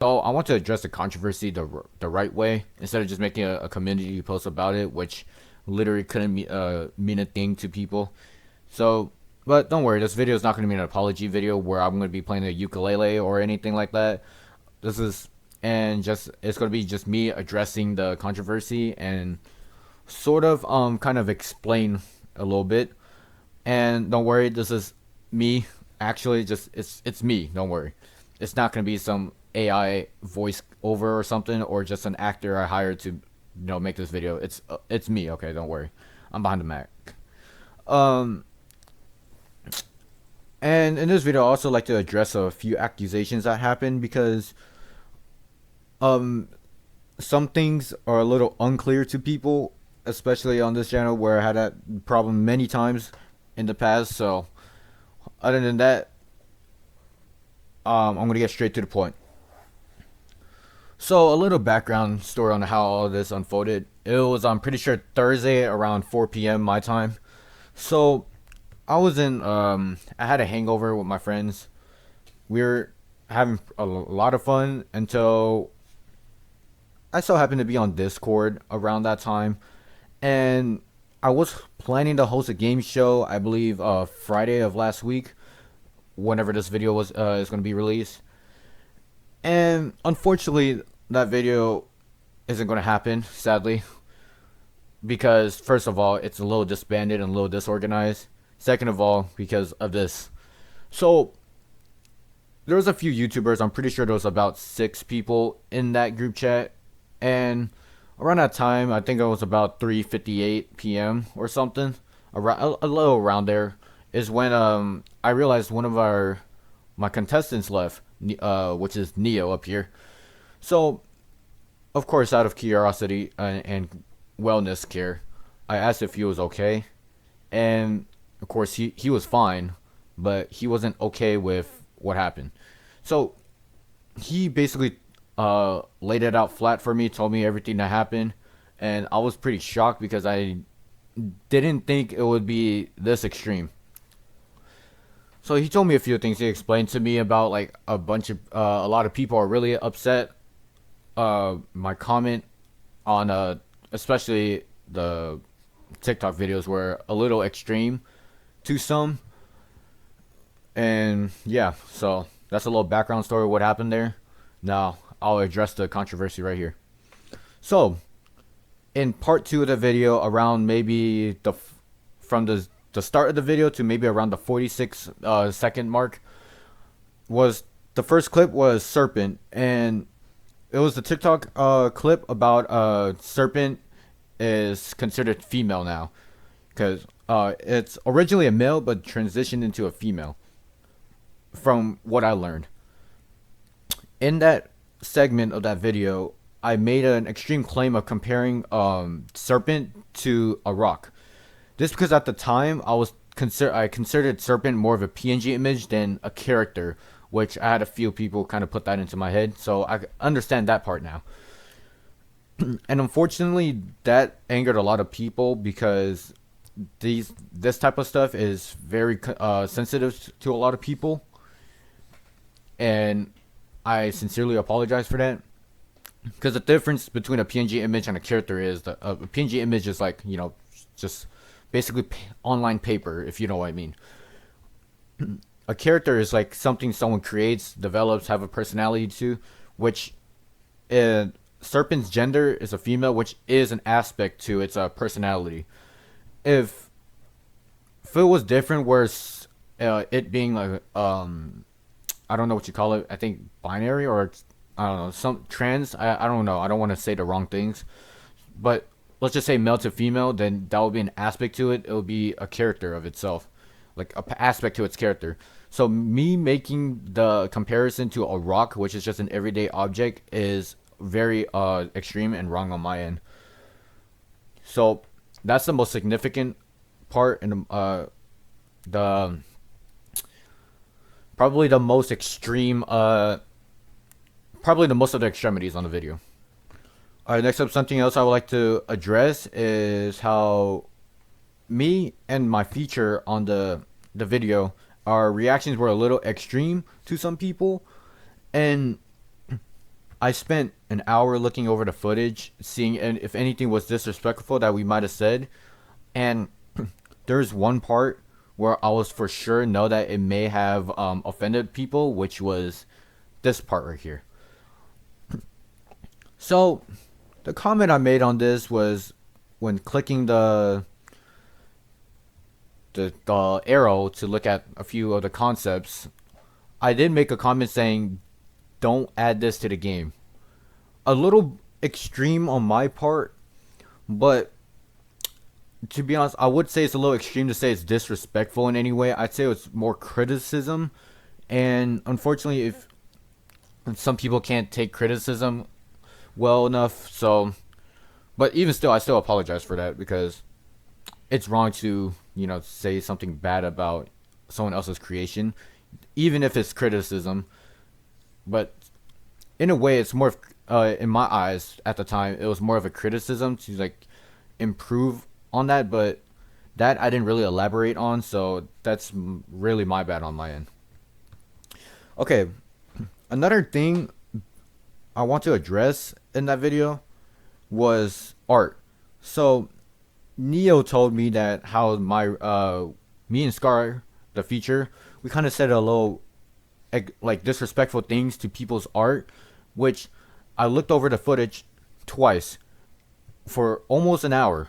So I want to address the controversy the right way instead of just making a community post about it, which literally couldn't mean a thing to people. So, but don't worry, this video is not going to be an apology video where I'm going to be playing a ukulele or anything like that. This is and just it's going to be just me addressing the controversy and sort of kind of explain a little bit. And don't worry, this is me actually just it's me. Don't worry. It's not going to be some AI voice over or something or just an actor I hired to make this video. It's me, okay? Don't worry. I'm behind the Mac. Um and in this video I also like to address a few accusations that happened because um some things are a little unclear to people, especially on this channel where I had that problem many times in the past. So, other than that, I'm gonna get straight to the point. So, a little background story on how all this unfolded. It was, I'm pretty sure, Thursday around 4 p.m. my time. So, I had a hangover with my friends. We were having a lot of fun until I so happened to be on Discord around that time, and I was planning to host a game show. I believe Friday of last week, whenever this video was is going to be released. And unfortunately, that video isn't going to happen, sadly, because first of all, it's a little disbanded and a little disorganized. Second of all, because of this. So there was a few YouTubers. I'm pretty sure there was about 6 people in that group chat, and around that time, I think it was about 3:58 p.m. or something, around a little around there, is when I realized one of my contestants left, which is Neo up here. So of course, out of curiosity and wellness care, I asked if he was okay, and of course he was fine, but he wasn't okay with what happened. So he basically laid it out flat for me, told me everything that happened, and I was pretty shocked because I didn't think it would be this extreme. So he told me a few things. He explained to me about like a lot of people are really upset. My comment on especially the TikTok videos were a little extreme to some, and yeah, so that's a little background story of what happened there. Now I'll address the controversy right here. So in part two of the video, around maybe from the start of the video to maybe around the 46 second mark, was the first clip was serpent, and it was the TikTok clip about serpent is considered female now because it's originally a male but transitioned into a female. From what I learned in that segment of that video, I made an extreme claim of comparing serpent to a rock. This because at the time I considered serpent more of a PNG image than a character, which I had a few people kind of put that into my head, so I understand that part now. And unfortunately, that angered a lot of people because this type of stuff is very sensitive to a lot of people, and I sincerely apologize for that. Because the difference between a PNG image and a character is that a PNG image is like, just basically online paper, if you know what I mean. A character is like something someone creates, develops, have a personality to, which Serpent's gender is a female, which is an aspect to its personality. If it was different, where it being like I don't know what you call it. I think binary, or I don't know, some trans. I don't know. I don't want to say the wrong things, but let's just say male to female. Then that would be an aspect to it. It would be a character of itself, like a aspect to its character. So me making the comparison to a rock, which is just an everyday object, is very extreme and wrong on my end. So that's the most significant part, and the probably the most extreme, probably the most of the extremities on the video. Alright, next up, something else I would like to address is how me and my feature on the video, our reactions were a little extreme to some people, and I spent an hour looking over the footage, seeing if anything was disrespectful that we might have said, and there's one part where I was for sure know that it may have offended people, which was this part right here. So the comment I made on this was when clicking the arrow to look at a few of the concepts, I did make a comment saying, "Don't add this to the game." A little extreme on my part, but to be honest, I would say it's a little extreme to say it's disrespectful in any way. I'd say it's more criticism, and unfortunately, if some people can't take criticism well enough, so. But even still, I still apologize for that because it's wrong to say something bad about someone else's creation, even if it's criticism. But in a way, it's more in my eyes at the time, it was more of a criticism to like improve on that, but that I didn't really elaborate on, so that's really my bad on my end. Okay, another thing I want to address in that video was art. So Neo told me that how me and Scar, the feature, we kind of said a little like disrespectful things to people's art, which I looked over the footage twice for almost an hour.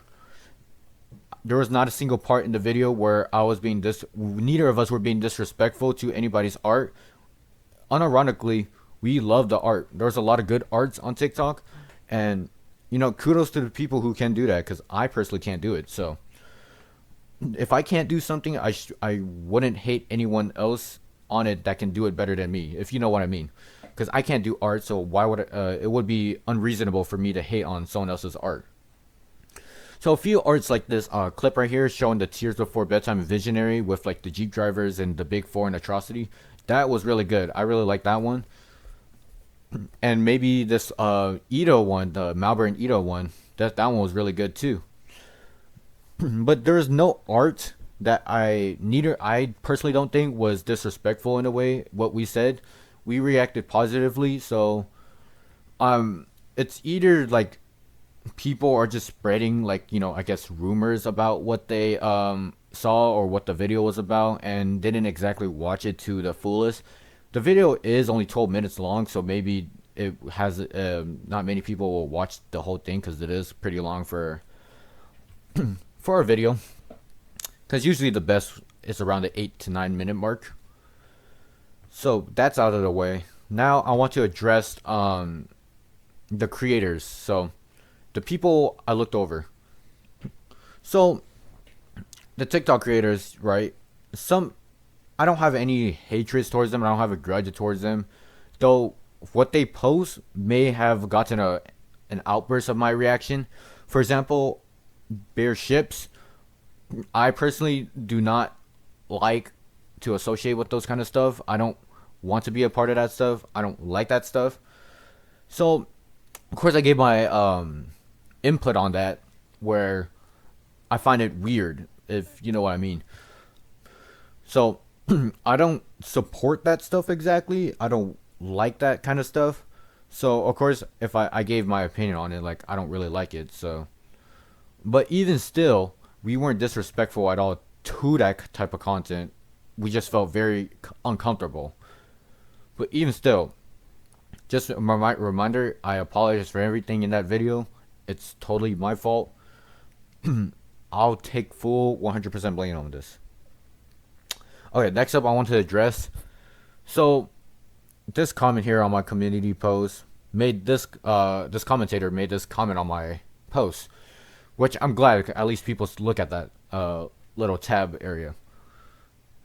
There was not a single part in the video where I was being neither of us were being disrespectful to anybody's art. Unironically, we love the art. There's a lot of good arts on TikTok, and kudos to the people who can do that, because I personally can't do it. So if I can't do something, I wouldn't hate anyone else on it that can do it better than me, if you know what I mean. Because I can't do art, so why would it would be unreasonable for me to hate on someone else's art. So a few arts like this clip right here showing the Tears Before Bedtime Visionary with like the Jeep drivers and the Big Four and Atrocity. That was really good. I really like that one. And maybe this Ito one, the Malboro Ito one, that one was really good too. But there's no art that I personally don't think was disrespectful in a way. What we said, we reacted positively. So it's either like people are just spreading like I guess rumors about what they saw or what the video was about and didn't exactly watch it to the fullest. The video is only 12 minutes long, so maybe it has not many people will watch the whole thing because it is pretty long for for a video, because usually the best is around the 8 to 9 minute mark. So that's out of the way. Now I want to address the creators. So the people I looked over. So the TikTok creators, right? I don't have any hatred towards them. I don't have a grudge towards them. Though what they post may have gotten an outburst of my reaction. For example, Bear Ships. I personally do not like to associate with those kind of stuff. I don't want to be a part of that stuff. I don't like that stuff. So, of course, I gave my input on that, where I find it weird, if you know what I mean. So I don't support that stuff exactly. I don't like that kind of stuff. So of course, if I gave my opinion on it, like I don't really like it. So, but even still, we weren't disrespectful at all to that type of content. We just felt very uncomfortable. But even still, just a reminder, I apologize for everything in that video. It's totally my fault. I'll take full 100% blame on this. Okay, next up I want to address. So, this comment here on my community post made this commentator made this comment on my post, which I'm glad at least people look at that little tab area.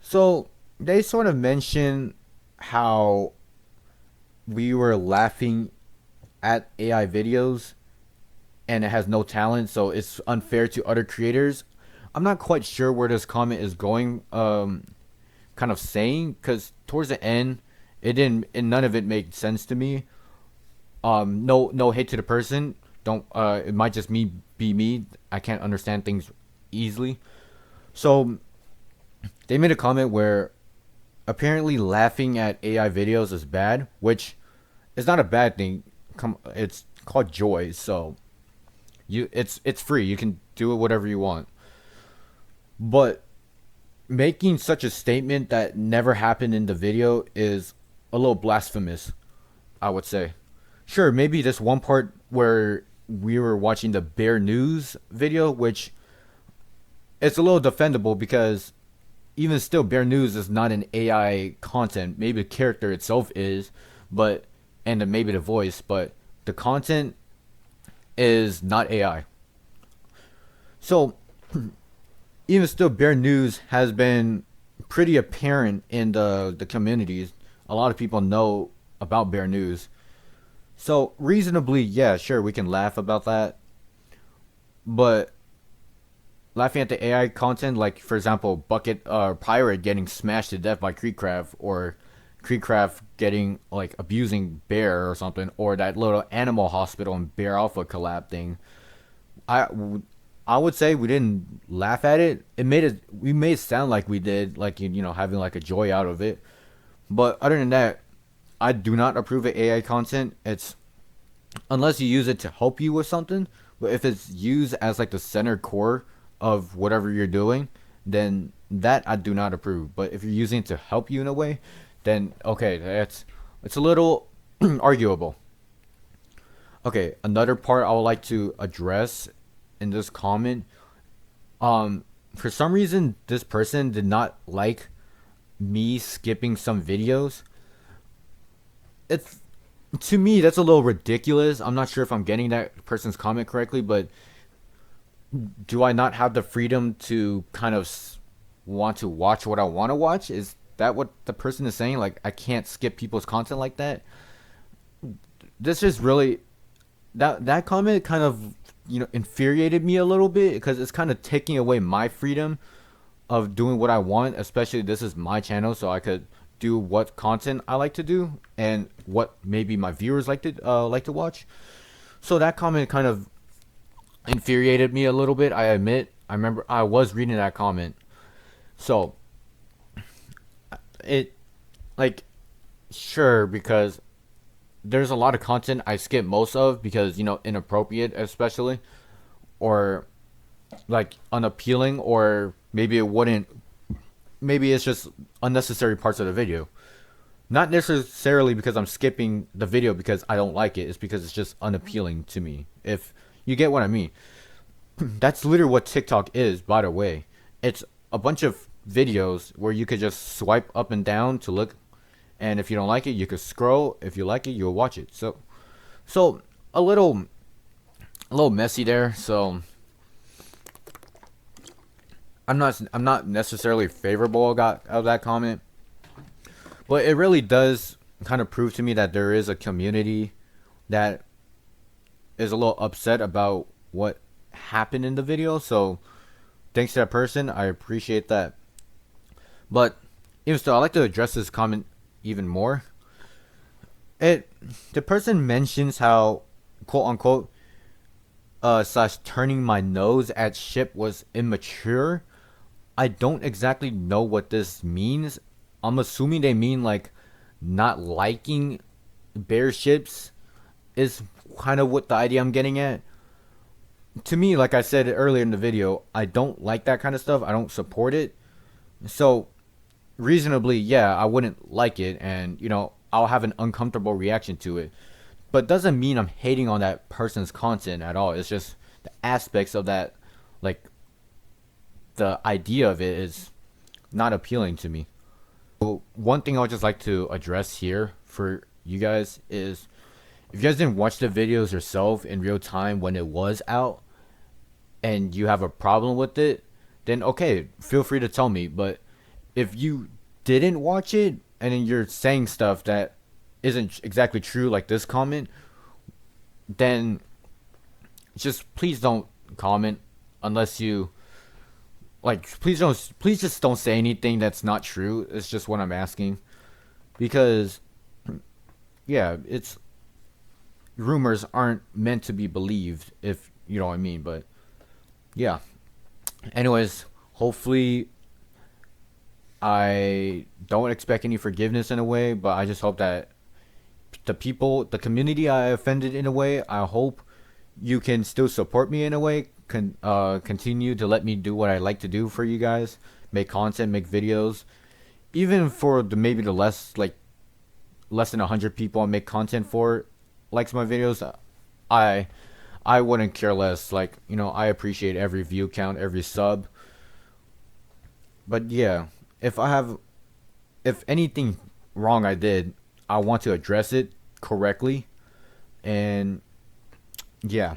So they sort of mentioned how we were laughing at AI videos and it has no talent, so it's unfair to other creators. I'm not quite sure where this comment is going, kind of saying, because towards the end, it didn't, and none of it made sense to me. No hate to the person. Don't. It might just be me. I can't understand things easily. So they made a comment where apparently laughing at AI videos is bad, which is not a bad thing. it's called Joy. So it's free. You can do it whatever you want. But making such a statement that never happened in the video is a little blasphemous, I would say. Sure, maybe this one part where we were watching the Bear News video, which it's a little defendable because even still, Bear News is not an AI content. Maybe the character itself is, but and maybe the voice, but the content is not AI. So even still, Bear News has been pretty apparent in the communities. A lot of people know about Bear News. So reasonably, yeah, sure, we can laugh about that. But laughing at the AI content, like for example, Bucket Pirate getting smashed to death by Creekcraft, or Creekcraft getting like abusing Bear or something, or that little animal hospital and Bear Alpha collab thing. I I would say we didn't laugh at it. We made it sound like we did, like having like a joy out of it. But other than that, I do not approve of AI content. It's unless you use it to help you with something. But if it's used as like the center core of whatever you're doing, then that I do not approve. But if you're using it to help you in a way, then okay, it's a little arguable. Okay, another part I would like to address in this comment. For some reason, this person did not like me skipping some videos. It's To me that's a little ridiculous. I'm not sure if I'm getting that person's comment correctly, but do I not have the freedom to kind of want to watch what I want to watch? Is that what the person is saying? Like I can't skip people's content like that? This is really that comment kind of infuriated me a little bit because it's kind of taking away my freedom of doing what I want. Especially this is my channel, so I could do what content I like to do and what maybe my viewers like to watch. So that comment kind of infuriated me a little bit. I admit. I remember I was reading that comment. So it like sure, because there's a lot of content I skip most of because inappropriate, especially, or like unappealing, or maybe it wouldn't. Maybe it's just unnecessary parts of the video. Not necessarily because I'm skipping the video because I don't like it. It's because it's just unappealing to me. If you get what I mean. That's literally what TikTok is, by the way. It's a bunch of videos where you could just swipe up and down to look, and if you don't like it, you could scroll. If you like it, you'll watch it. So a little messy there. So I'm not necessarily favorable of that comment, but it really does kind of prove to me that there is a community that is a little upset about what happened in the video. So thanks to that person, I appreciate that. But even still, I like to address this comment even more. The person mentions how quote unquote slash turning my nose at ship was immature. I don't exactly know what this means. I'm assuming they mean like not liking bear ships is kind of what the idea I'm getting at. To me, like I said earlier in the video, I don't like that kind of stuff. I don't support it. So reasonably, yeah, I wouldn't like it, and I'll have an uncomfortable reaction to it. But doesn't mean I'm hating on that person's content at all. It's just the aspects of that, like the idea of it is not appealing to me. So one thing I would just like to address here for you guys is, if you guys didn't watch the videos yourself in real time when it was out and you have a problem with it, then okay, feel free to tell me. But if you didn't watch it and then you're saying stuff that isn't exactly true, like this comment, then just please don't comment unless you like. Please just don't say anything that's not true. It's just what I'm asking, because yeah, it's rumors aren't meant to be believed, if you know what I mean. But yeah, anyways, hopefully I don't expect any forgiveness in a way, but I just hope that the people, the community I offended in a way, I hope you can still support me in a way. Continue to let me do what I like to do for you guys, make content, make videos, even for the maybe the less than 100 people I make content for likes my videos. I I wouldn't care less. Like, I appreciate every view count, every sub. But yeah, if I have if anything wrong I did, I want to address it correctly. And yeah.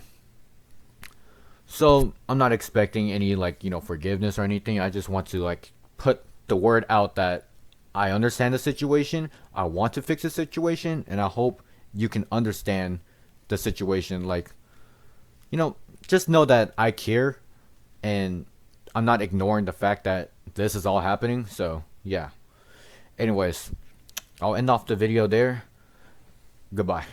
So, I'm not expecting any forgiveness or anything. I just want to put the word out that I understand the situation. I want to fix the situation, and I hope you can understand the situation. You know, just know that I care, and I'm not ignoring the fact that this is all happening. So, yeah. Anyways, I'll end off the video there. Goodbye.